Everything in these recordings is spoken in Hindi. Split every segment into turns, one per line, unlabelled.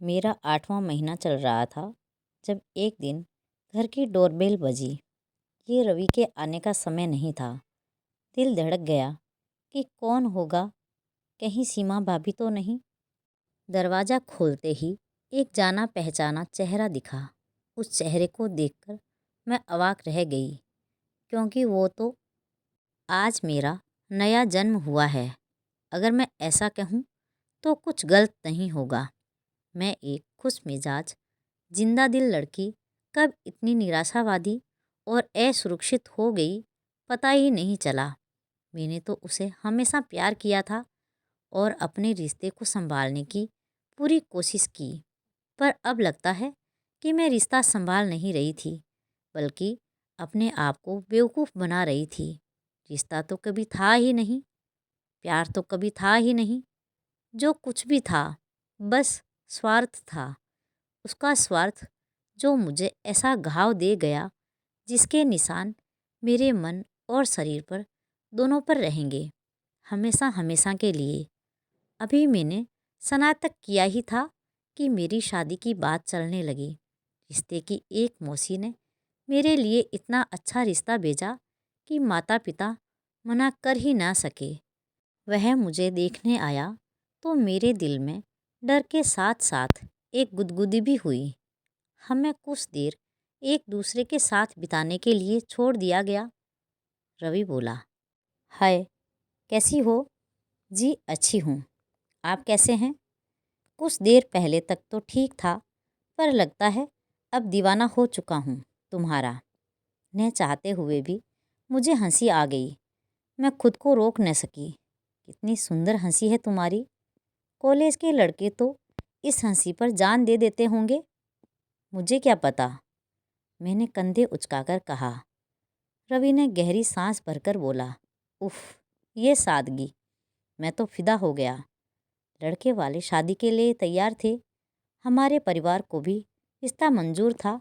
मेरा 8वां महीना चल रहा था जब एक दिन घर की डोरबेल बजी। ये रवि के आने का समय नहीं था। दिल धड़क गया कि कौन होगा, कहीं सीमा भाभी तो नहीं। दरवाज़ा खोलते ही एक जाना पहचाना चेहरा दिखा। उस चेहरे को देखकर मैं अवाक रह गई, क्योंकि वो तो आज मेरा नया जन्म हुआ है। अगर मैं ऐसा कहूँ तो कुछ गलत नहीं होगा। मैं एक खुश मिजाज जिंदा दिल लड़की कब इतनी निराशावादी और असुरक्षित हो गई, पता ही नहीं चला। मैंने तो उसे हमेशा प्यार किया था और अपने रिश्ते को संभालने की पूरी कोशिश की, पर अब लगता है कि मैं रिश्ता संभाल नहीं रही थी, बल्कि अपने आप को बेवकूफ़ बना रही थी। रिश्ता तो कभी था ही नहीं, प्यार तो कभी था ही नहीं। जो कुछ भी था बस स्वार्थ था। उसका स्वार्थ जो मुझे ऐसा घाव दे गया जिसके निशान मेरे मन और शरीर पर दोनों पर रहेंगे, हमेशा हमेशा के लिए। अभी मैंने स्नातक किया ही था कि मेरी शादी की बात चलने लगी। रिश्ते की एक मौसी ने मेरे लिए इतना अच्छा रिश्ता भेजा कि माता पिता मना कर ही ना सके। वह मुझे देखने आया तो मेरे दिल में डर के साथ साथ एक गुदगुदी भी हुई। हमें कुछ देर एक दूसरे के साथ बिताने के लिए छोड़ दिया गया। रवि बोला, हाय, कैसी हो? जी अच्छी हूँ, आप कैसे हैं? कुछ देर पहले तक तो ठीक था, पर लगता है अब दीवाना हो चुका हूँ तुम्हारा। न चाहते हुए भी मुझे हंसी आ गई। मैं खुद को रोक न सकी। कितनी सुंदर हंसी है तुम्हारी। कॉलेज के लड़के तो इस हंसी पर जान दे देते होंगे। मुझे क्या पता, मैंने कंधे उचकाकर कहा। रवि ने गहरी सांस भरकर बोला, उफ, ये सादगी, मैं तो फिदा हो गया। लड़के वाले शादी के लिए तैयार थे। हमारे परिवार को भी रिश्ता मंजूर था।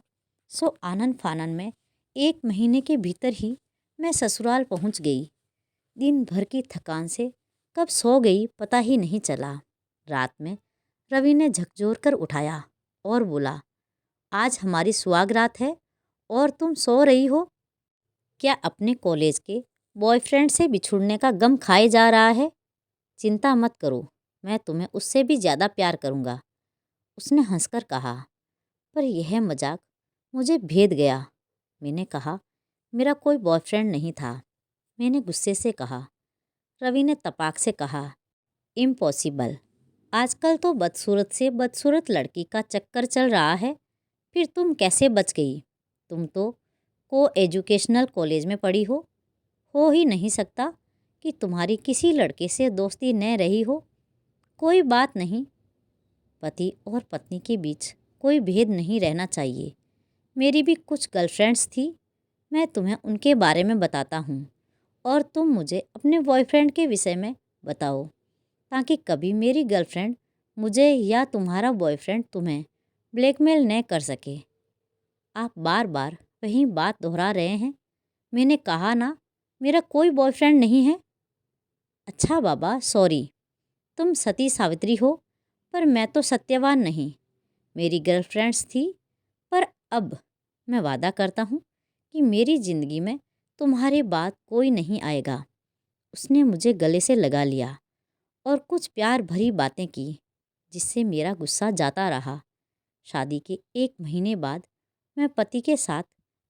सो आनन फानन में 1 महीने के भीतर ही मैं ससुराल पहुंच गई। दिन भर की थकान से कब सो गई पता ही नहीं चला। रात में रवि ने झकझोर कर उठाया और बोला, आज हमारी सुहागरात है और तुम सो रही हो? क्या अपने कॉलेज के बॉयफ्रेंड से बिछुड़ने का गम खाए जा रहा है? चिंता मत करो, मैं तुम्हें उससे भी ज़्यादा प्यार करूँगा, उसने हंसकर कहा। पर यह मजाक मुझे भेद गया। मैंने कहा, मेरा कोई बॉयफ्रेंड नहीं था। मैंने गुस्से से कहा। रवि ने तपाक से कहा, इम्पॉसिबल। आजकल तो बदसूरत से बदसूरत लड़की का चक्कर चल रहा है, फिर तुम कैसे बच गई? तुम तो को एजुकेशनल कॉलेज में पढ़ी हो ही नहीं सकता कि तुम्हारी किसी लड़के से दोस्ती न रही हो। कोई बात नहीं, पति और पत्नी के बीच कोई भेद नहीं रहना चाहिए। मेरी भी कुछ गर्लफ्रेंड्स थी, मैं तुम्हें उनके बारे में बताता हूँ और तुम मुझे अपने बॉयफ्रेंड के विषय में बताओ, ताकि कभी मेरी गर्लफ्रेंड मुझे या तुम्हारा बॉयफ्रेंड तुम्हें ब्लैकमेल न कर सके। आप बार बार वही बात दोहरा रहे हैं। मैंने कहा ना, मेरा कोई बॉयफ्रेंड नहीं है। अच्छा बाबा, सॉरी, तुम सती सावित्री हो, पर मैं तो सत्यवान नहीं। मेरी गर्लफ्रेंड्स थी, पर अब मैं वादा करता हूँ कि मेरी ज़िंदगी में तुम्हारे बाद कोई नहीं आएगा। उसने मुझे गले से लगा लिया और कुछ प्यार भरी बातें की, जिससे मेरा गुस्सा जाता रहा। शादी के 1 महीने बाद मैं पति के साथ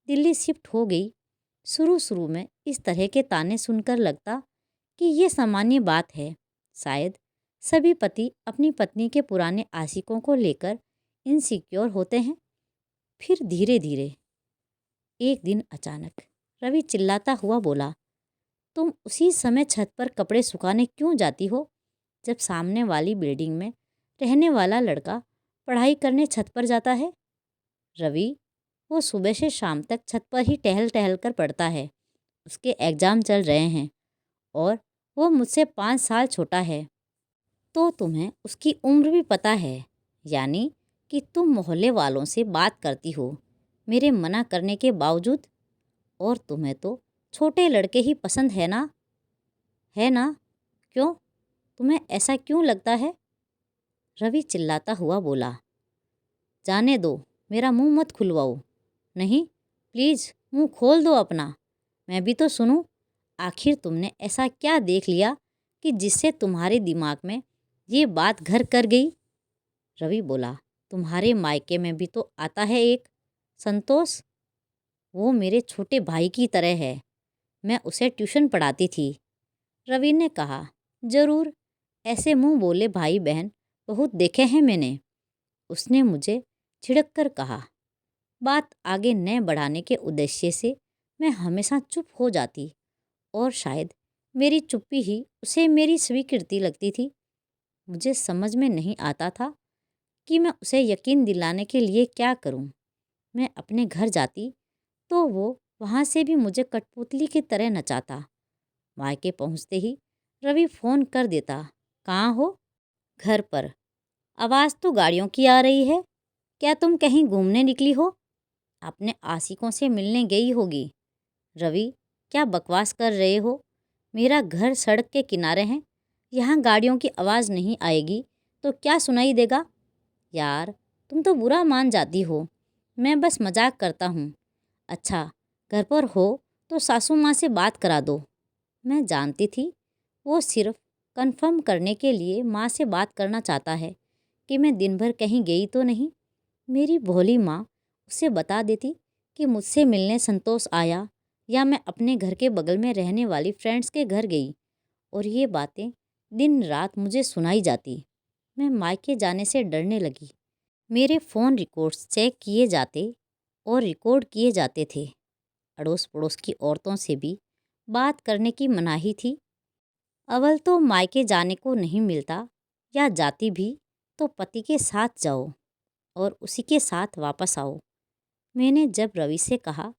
दिल्ली शिफ्ट हो गई। शुरू में इस तरह के ताने सुनकर लगता कि ये सामान्य बात है। शायद सभी पति अपनी पत्नी के पुराने आशिकों को लेकर इनसिक्योर होते हैं। फिर धीरे धीरे एक दिन अचानक रवि चिल्लाता हुआ बोला, तुम उसी समय छत पर कपड़े सुखाने क्यों जाती हो जब सामने वाली बिल्डिंग में रहने वाला लड़का पढ़ाई करने छत पर जाता है? रवि, वो सुबह से शाम तक छत पर ही टहल टहल कर पढ़ता है। उसके एग्ज़ाम चल रहे हैं और वो मुझसे 5 साल छोटा है। तो तुम्हें उसकी उम्र भी पता है, यानी कि तुम मोहल्ले वालों से बात करती हो मेरे मना करने के बावजूद। और तुम्हें तो छोटे लड़के ही पसंद है ना? है ना? क्यों? तुम्हें ऐसा क्यों लगता है? रवि चिल्लाता हुआ बोला, जाने दो, मेरा मुंह मत खुलवाओ। नहीं, प्लीज़ मुंह खोल दो अपना, मैं भी तो सुनूं। आखिर तुमने ऐसा क्या देख लिया कि जिससे तुम्हारे दिमाग में ये बात घर कर गई? रवि बोला, तुम्हारे मायके में भी तो आता है एक संतोष। वो मेरे छोटे भाई की तरह है, मैं उसे ट्यूशन पढ़ाती थी। रवि ने कहा, ज़रूर, ऐसे मुंह बोले भाई बहन बहुत देखे हैं मैंने। उसने मुझे झिड़क कर कहा। बात आगे न बढ़ाने के उद्देश्य से मैं हमेशा चुप हो जाती और शायद मेरी चुप्पी ही उसे मेरी स्वीकृति लगती थी। मुझे समझ में नहीं आता था कि मैं उसे यकीन दिलाने के लिए क्या करूं। मैं अपने घर जाती तो वो वहाँ से भी मुझे कठपुतली की तरह नचाता। मायके पहुँचते ही रवि फ़ोन कर देता, कहाँ हो? घर पर। आवाज़ तो गाड़ियों की आ रही है, क्या तुम कहीं घूमने निकली हो? अपने आशिकों से मिलने गई होगी। रवि, क्या बकवास कर रहे हो? मेरा घर सड़क के किनारे है, यहाँ गाड़ियों की आवाज़ नहीं आएगी तो क्या सुनाई देगा? यार, तुम तो बुरा मान जाती हो, मैं बस मजाक करता हूँ। अच्छा, घर पर हो तो सासू माँ से बात करा दो। मैं जानती थी वो सिर्फ कंफर्म करने के लिए माँ से बात करना चाहता है कि मैं दिन भर कहीं गई तो नहीं। मेरी भोली माँ उसे बता देती कि मुझसे मिलने संतोष आया या मैं अपने घर के बगल में रहने वाली फ्रेंड्स के घर गई, और ये बातें दिन रात मुझे सुनाई जाती। मैं मायके जाने से डरने लगी। मेरे फ़ोन रिकॉर्ड्स चेक किए जाते और रिकॉर्ड किए जाते थे। अड़ोस पड़ोस की औरतों से भी बात करने की मनाही थी। अव्वल तो मायके जाने को नहीं मिलता, या जाती भी तो पति के साथ जाओ और उसी के साथ वापस आओ। मैंने जब रवि से कहा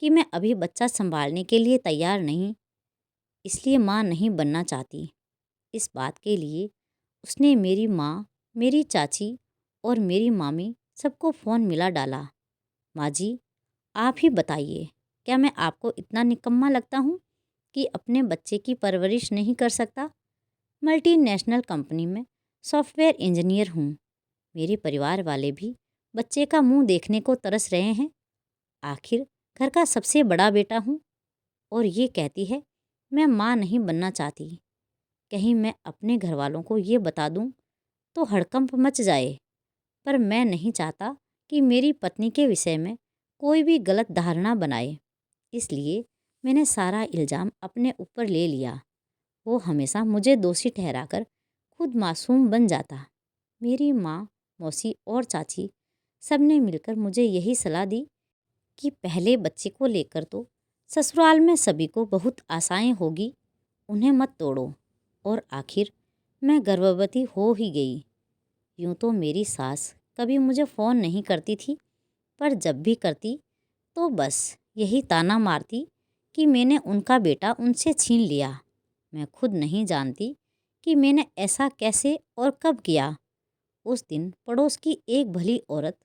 कि मैं अभी बच्चा संभालने के लिए तैयार नहीं, इसलिए माँ नहीं बनना चाहती, इस बात के लिए उसने मेरी माँ, मेरी चाची और मेरी मामी सबको फ़ोन मिला डाला। माँ जी, आप ही बताइए, क्या मैं आपको इतना निकम्मा लगता हूँ कि अपने बच्चे की परवरिश नहीं कर सकता? मल्टीनेशनल कंपनी में सॉफ्टवेयर इंजीनियर हूँ। मेरे परिवार वाले भी बच्चे का मुंह देखने को तरस रहे हैं। आखिर घर का सबसे बड़ा बेटा हूँ, और ये कहती है मैं माँ नहीं बनना चाहती। कहीं मैं अपने घर वालों को ये बता दूँ तो हड़कंप मच जाए। पर मैं नहीं चाहता कि मेरी पत्नी के विषय में कोई भी गलत धारणा बनाए, इसलिए मैंने सारा इल्ज़ाम अपने ऊपर ले लिया। वो हमेशा मुझे दोषी ठहराकर खुद मासूम बन जाता। मेरी माँ, मौसी और चाची सब ने मिलकर मुझे यही सलाह दी कि पहले बच्चे को लेकर तो ससुराल में सभी को बहुत आशाएं होगी, उन्हें मत तोड़ो। और आखिर मैं गर्भवती हो ही गई। यूँ तो मेरी सास कभी मुझे फ़ोन नहीं करती थी, पर जब भी करती तो बस यही ताना मारती कि मैंने उनका बेटा उनसे छीन लिया। मैं खुद नहीं जानती कि मैंने ऐसा कैसे और कब किया। उस दिन पड़ोस की एक भली औरत,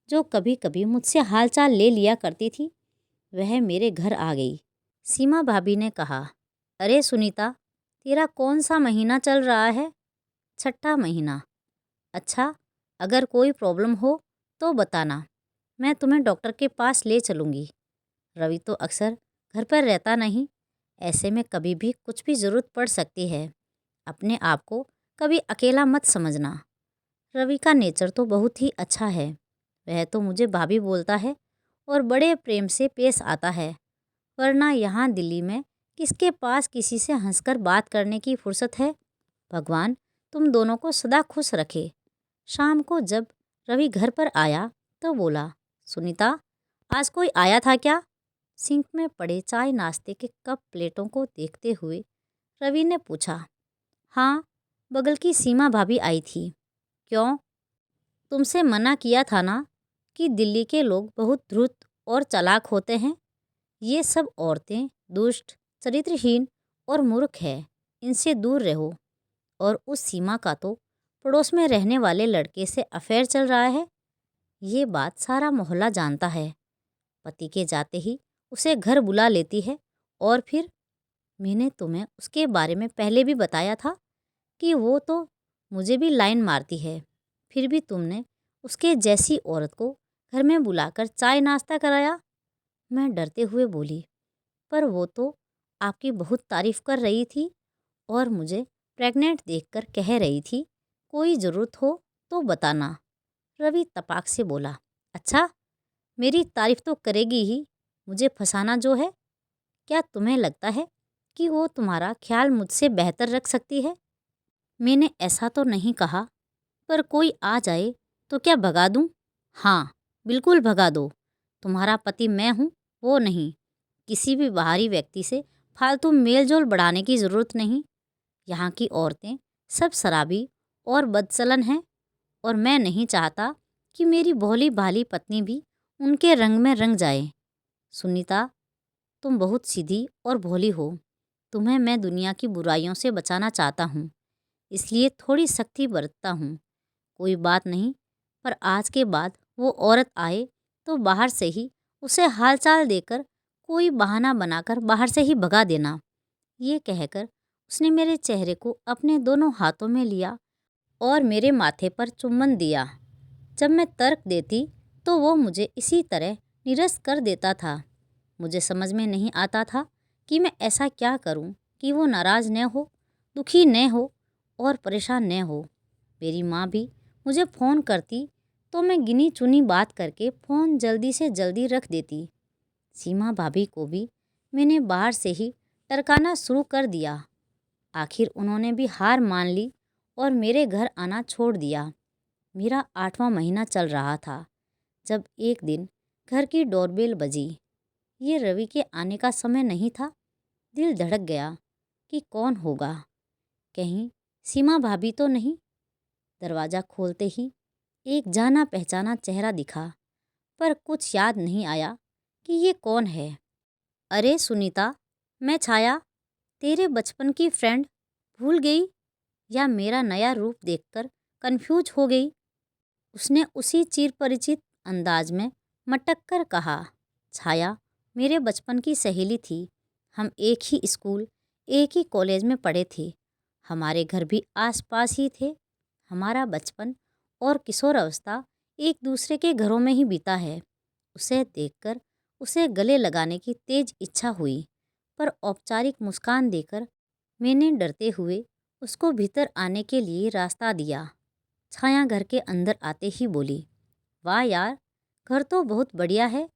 जो कभी कभी मुझसे हालचाल ले लिया करती थी, वह मेरे घर आ गई। सीमा भाभी ने कहा, अरे सुनीता, तेरा कौन सा महीना चल रहा है? छठा महीना। अच्छा, अगर कोई प्रॉब्लम हो तो बताना, मैं तुम्हें डॉक्टर के पास ले चलूँगी। रवि तो अक्सर घर पर रहता नहीं, ऐसे में कभी भी कुछ भी ज़रूरत पड़ सकती है। अपने आप को कभी अकेला मत समझना। रवि का नेचर तो बहुत ही अच्छा है, वह तो मुझे भाभी बोलता है और बड़े प्रेम से पेश आता है। वरना यहाँ दिल्ली में किसके पास किसी से हंसकर बात करने की फुर्सत है? भगवान तुम दोनों को सदा खुश रखे। शाम को जब रवि घर पर आया तो बोला, सुनीता, आज कोई आया था क्या? सिंक में पड़े चाय नाश्ते के कप प्लेटों को देखते हुए रवि ने पूछा। हाँ, बगल की सीमा भाभी आई थी। क्यों? तुमसे मना किया था ना कि दिल्ली के लोग बहुत धूर्त और चालाक होते हैं। ये सब औरतें दुष्ट, चरित्रहीन और मूर्ख है, इनसे दूर रहो। और उस सीमा का तो पड़ोस में रहने वाले लड़के से अफेयर चल रहा है, ये बात सारा मोहल्ला जानता है। पति के जाते ही उसे घर बुला लेती है, और फिर मैंने तुम्हें उसके बारे में पहले भी बताया था कि वो तो मुझे भी लाइन मारती है, फिर भी तुमने उसके जैसी औरत को घर में बुलाकर चाय नाश्ता कराया? मैं डरते हुए बोली, पर वो तो आपकी बहुत तारीफ कर रही थी और मुझे प्रेग्नेंट देखकर कह रही थी कोई ज़रूरत हो तो बताना। रवि तपाक से बोला, अच्छा, मेरी तारीफ तो करेगी ही, मुझे फंसाना जो है। क्या तुम्हें लगता है कि वो तुम्हारा ख्याल मुझसे बेहतर रख सकती है? मैंने ऐसा तो नहीं कहा, पर कोई आ जाए तो क्या भगा दूं? हाँ, बिल्कुल भगा दो। तुम्हारा पति मैं हूँ, वो नहीं। किसी भी बाहरी व्यक्ति से फालतू मेलजोल बढ़ाने की ज़रूरत नहीं। यहाँ की औरतें सब शराबी और बदचलन हैं और मैं नहीं चाहता कि मेरी भोली भाली पत्नी भी उनके रंग में रंग जाए। सुनीता, तुम बहुत सीधी और भोली हो। तुम्हें मैं दुनिया की बुराइयों से बचाना चाहता हूँ, इसलिए थोड़ी सख्ती बरतता हूँ। कोई बात नहीं, पर आज के बाद वो औरत आए तो बाहर से ही उसे हालचाल देकर कोई बहाना बनाकर बाहर से ही भगा देना। ये कहकर उसने मेरे चेहरे को अपने दोनों हाथों में लिया और मेरे माथे पर चुम्बन दिया। जब मैं तर्क देती तो वो मुझे इसी तरह निरस्त कर देता था। मुझे समझ में नहीं आता था कि मैं ऐसा क्या करूं कि वो नाराज़ न हो, दुखी न हो और परेशान न हो। मेरी माँ भी मुझे फ़ोन करती तो मैं गिनी चुनी बात करके फ़ोन जल्दी से जल्दी रख देती। सीमा भाभी को भी मैंने बाहर से ही टरकाना शुरू कर दिया। आखिर उन्होंने भी हार मान ली और मेरे घर आना छोड़ दिया। मेरा 8वां महीना चल रहा था जब एक दिन घर की डोरबेल बजी। ये रवि के आने का समय नहीं था। दिल धड़क गया कि कौन होगा, कहीं सीमा भाभी तो नहीं। दरवाज़ा खोलते ही एक जाना पहचाना चेहरा दिखा, पर कुछ याद नहीं आया कि ये कौन है। अरे सुनीता, मैं छाया, तेरे बचपन की फ्रेंड। भूल गई या मेरा नया रूप देखकर कंफ्यूज हो गई? उसने उसी चिर परिचित अंदाज में मटक कर कहा। छाया मेरे बचपन की सहेली थी। हम एक ही स्कूल, एक ही कॉलेज में पढ़े थे। हमारे घर भी आसपास ही थे। हमारा बचपन और किशोर अवस्था एक दूसरे के घरों में ही बीता है। उसे देखकर उसे गले लगाने की तेज इच्छा हुई, पर औपचारिक मुस्कान देकर मैंने डरते हुए उसको भीतर आने के लिए रास्ता दिया। छाया घर के अंदर आते ही बोली, वाह यार, घर तो बहुत बढ़िया है।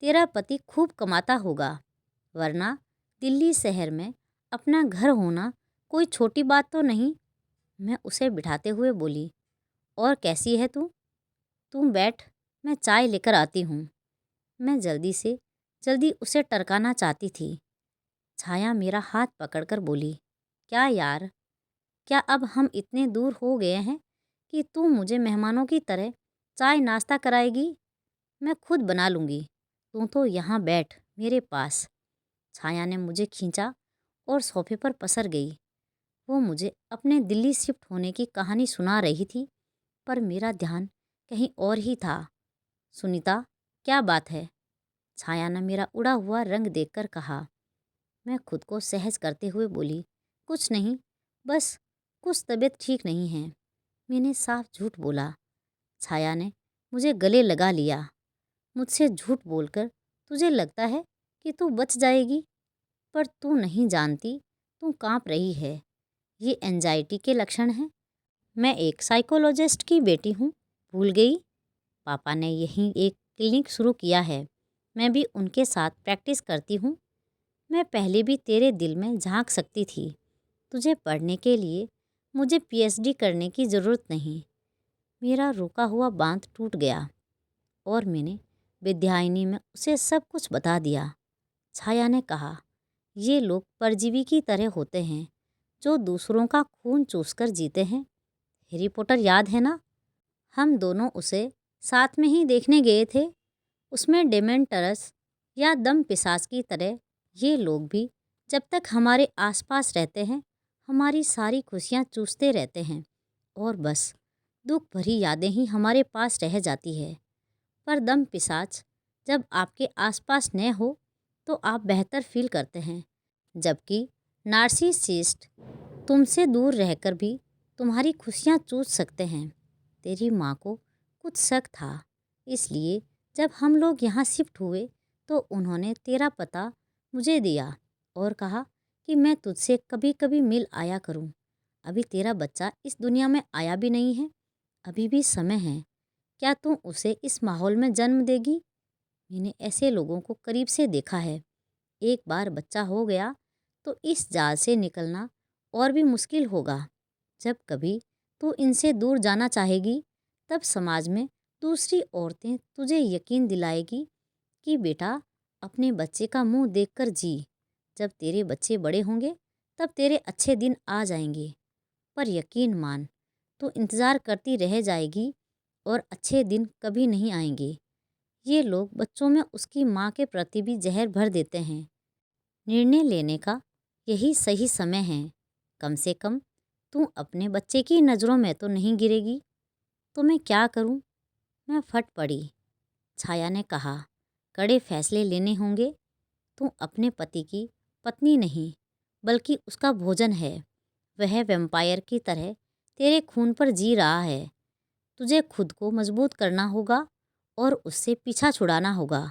तेरा पति खूब कमाता होगा, वरना दिल्ली शहर में अपना घर होना कोई छोटी बात तो नहीं। मैं उसे बिठाते हुए बोली, और कैसी है तू? तुम बैठ, मैं चाय लेकर आती हूँ। मैं जल्दी से जल्दी उसे टरकाना चाहती थी। छाया मेरा हाथ पकड़कर बोली, क्या यार, क्या अब हम इतने दूर हो गए हैं कि तू मुझे मेहमानों की तरह चाय नाश्ता कराएगी? मैं खुद बना लूँगी, तू तो यहाँ बैठ मेरे पास। छाया ने मुझे खींचा और सोफे पर पसर गई। वो मुझे अपने दिल्ली शिफ्ट होने की कहानी सुना रही थी, पर मेरा ध्यान कहीं और ही था। सुनीता, क्या बात है? छाया ने मेरा उड़ा हुआ रंग देखकर कहा। मैं खुद को सहज करते हुए बोली, कुछ नहीं, बस कुछ तबीयत ठीक नहीं है। मैंने साफ झूठ बोला। छाया ने मुझे गले लगा लिया। मुझसे झूठ बोलकर तुझे लगता है कि तू बच जाएगी, पर तू नहीं जानती, तू कांप रही है। ये एंजाइटी के लक्षण हैं। मैं एक साइकोलॉजिस्ट की बेटी हूँ, भूल गई? पापा ने यहीं एक क्लिनिक शुरू किया है। मैं भी उनके साथ प्रैक्टिस करती हूँ। मैं पहले भी तेरे दिल में झांक सकती थी। तुझे पढ़ने के लिए मुझे पीएचडी करने की ज़रूरत नहीं। मेरा रुका हुआ बांध टूट गया और मैंने विद्यायनी में उसे सब कुछ बता दिया। छाया ने कहा, ये लोग परजीवी की तरह होते हैं जो दूसरों का खून चूसकर जीते हैं। हैरी पॉटर याद है ना? हम दोनों उसे साथ में ही देखने गए थे। उसमें डेमेंटरस या दम पिशाच की तरह ये लोग भी जब तक हमारे आसपास रहते हैं हमारी सारी खुशियाँ चूसते रहते हैं और बस दुख भरी यादें ही हमारे पास रह जाती है। पर दम पिशाच जब आपके आसपास न हो तो आप बेहतर फील करते हैं, जबकि नार्सिसिस्ट तुमसे दूर रहकर भी तुम्हारी खुशियाँ चूस सकते हैं। तेरी माँ को कुछ शक था, इसलिए जब हम लोग यहाँ शिफ्ट हुए तो उन्होंने तेरा पता मुझे दिया और कहा कि मैं तुझसे कभी कभी मिल आया करूँ। अभी तेरा बच्चा इस दुनिया में आया भी नहीं है, अभी भी समय है। क्या तू उसे इस माहौल में जन्म देगी? मैंने ऐसे लोगों को करीब से देखा है। एक बार बच्चा हो गया तो इस जाल से निकलना और भी मुश्किल होगा। जब कभी तू इनसे दूर जाना चाहेगी, तब समाज में दूसरी औरतें तुझे यकीन दिलाएगी कि बेटा अपने बच्चे का मुंह देखकर जी। जब तेरे बच्चे बड़े होंगे तब तेरे अच्छे दिन आ जाएंगे। पर यकीन मान, तू इंतज़ार करती रह जाएगी और अच्छे दिन कभी नहीं आएंगे। ये लोग बच्चों में उसकी माँ के प्रति भी जहर भर देते हैं। निर्णय लेने का यही सही समय है। कम से कम तू अपने बच्चे की नज़रों में तो नहीं गिरेगी। तो मैं क्या करूं? मैं फट पड़ी। छाया ने कहा, कड़े फैसले लेने होंगे। तू अपने पति की पत्नी नहीं, बल्कि उसका भोजन है। वह वैम्पायर की तरह तेरे खून पर जी रहा है। तुझे खुद को मजबूत करना होगा और उससे पीछा छुड़ाना होगा।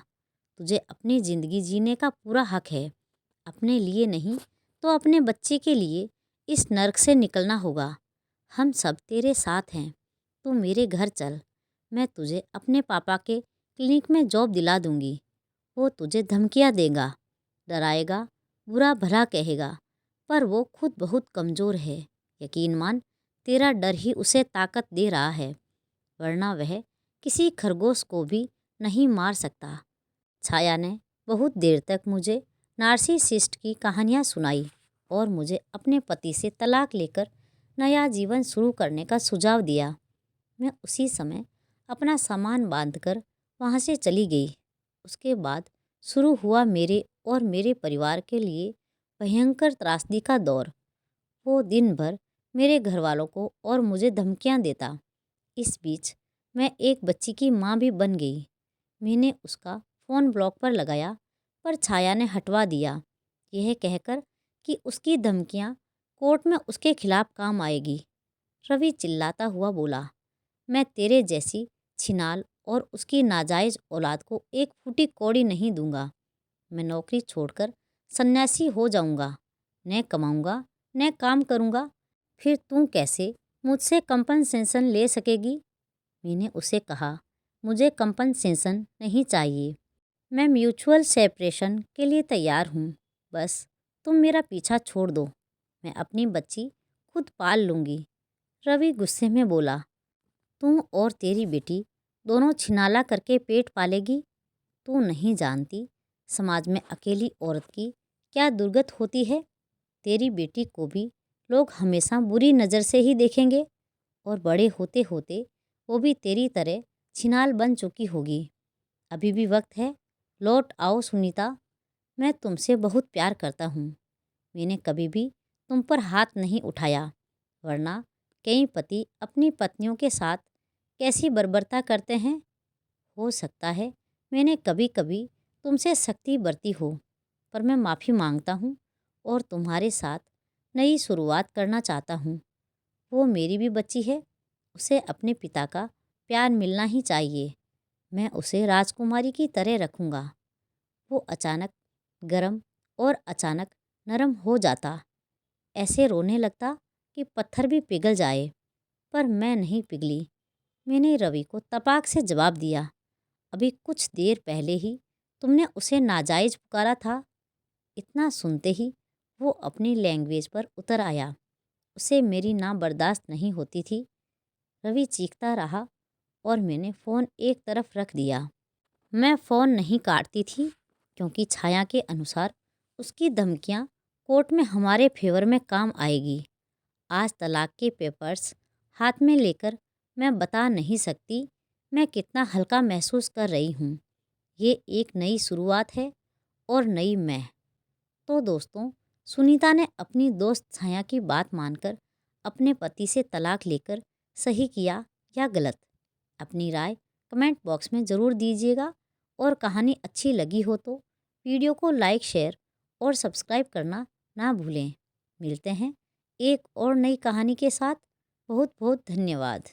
तुझे अपनी ज़िंदगी जीने का पूरा हक है। अपने लिए नहीं तो अपने बच्चे के लिए इस नर्क से निकलना होगा। हम सब तेरे साथ हैं। तू मेरे घर चल। मैं तुझे अपने पापा के क्लिनिक में जॉब दिला दूंगी। वो तुझे धमकियाँ देगा, डराएगा, बुरा भला कहेगा, पर वो खुद बहुत कमज़ोर है। यकीन मान, तेरा डर ही उसे ताकत दे रहा है, वरना वह किसी खरगोश को भी नहीं मार सकता। छाया ने बहुत देर तक मुझे नार्सिसिस्ट की कहानियाँ सुनाई और मुझे अपने पति से तलाक लेकर नया जीवन शुरू करने का सुझाव दिया। मैं उसी समय अपना सामान बांधकर वहाँ से चली गई। उसके बाद शुरू हुआ मेरे और मेरे परिवार के लिए भयंकर त्रासदी का दौर। वो दिन भर मेरे घर वालों को और मुझे धमकियाँ देता। इस बीच मैं एक बच्ची की माँ भी बन गई। मैंने उसका फ़ोन ब्लॉक पर लगाया, पर छाया ने हटवा दिया, यह कहकर कि उसकी धमकियाँ कोर्ट में उसके खिलाफ काम आएगी। रवि चिल्लाता हुआ बोला, मैं तेरे जैसी छिनाल और उसकी नाजायज़ औलाद को एक फूटी कौड़ी नहीं दूंगा। मैं नौकरी छोड़कर सन्यासी हो जाऊंगा। न कमाऊंगा, न काम करूंगा। फिर तू कैसे मुझसे कंपनसेशन ले सकेगी? मैंने उसे कहा, मुझे कंपनसेशन नहीं चाहिए। मैं म्यूचुअल सेपरेशन के लिए तैयार हूँ। बस तुम मेरा पीछा छोड़ दो। मैं अपनी बच्ची खुद पाल लूँगी। रवि गुस्से में बोला, तू और तेरी बेटी दोनों छिनाला करके पेट पालेगी। तू नहीं जानती समाज में अकेली औरत की क्या दुर्गत होती है। तेरी बेटी को भी लोग हमेशा बुरी नज़र से ही देखेंगे और बड़े होते होते वो भी तेरी तरह छिनाल बन चुकी होगी। अभी भी वक्त है, लौट आओ सुनीता। मैं तुमसे बहुत प्यार करता हूँ। मैंने कभी भी तुम पर हाथ नहीं उठाया, वरना कई पति अपनी पत्नियों के साथ कैसी बर्बरता करते हैं। हो सकता है मैंने कभी कभी तुमसे सख्ती बरती हो, पर मैं माफ़ी मांगता हूँ और तुम्हारे साथ नई शुरुआत करना चाहता हूँ। वो मेरी भी बच्ची है, उसे अपने पिता का प्यार मिलना ही चाहिए। मैं उसे राजकुमारी की तरह रखूँगा। वो अचानक गर्म और अचानक नरम हो जाता, ऐसे रोने लगता कि पत्थर भी पिघल जाए। पर मैं नहीं पिघली। मैंने रवि को तपाक से जवाब दिया, अभी कुछ देर पहले ही तुमने उसे नाजायज़ पुकारा था। इतना सुनते ही वो अपनी लैंग्वेज पर उतर आया। उसे मेरी ना बर्दाश्त नहीं होती थी। रवि चीखता रहा और मैंने फ़ोन एक तरफ रख दिया। मैं फ़ोन नहीं काटती थी क्योंकि छाया के अनुसार उसकी धमकियाँ कोर्ट में हमारे फेवर में काम आएगी। आज तलाक के पेपर्स हाथ में लेकर मैं बता नहीं सकती मैं कितना हल्का महसूस कर रही हूँ। ये एक नई शुरुआत है और नई मैं। तो दोस्तों, सुनीता ने अपनी दोस्त छाया की बात मानकर अपने पति से तलाक लेकर सही किया या गलत? अपनी राय कमेंट बॉक्स में ज़रूर दीजिएगा और कहानी अच्छी लगी हो तो वीडियो को लाइक, शेयर और सब्सक्राइब करना ना भूलें। मिलते हैं एक और नई कहानी के साथ। बहुत बहुत धन्यवाद।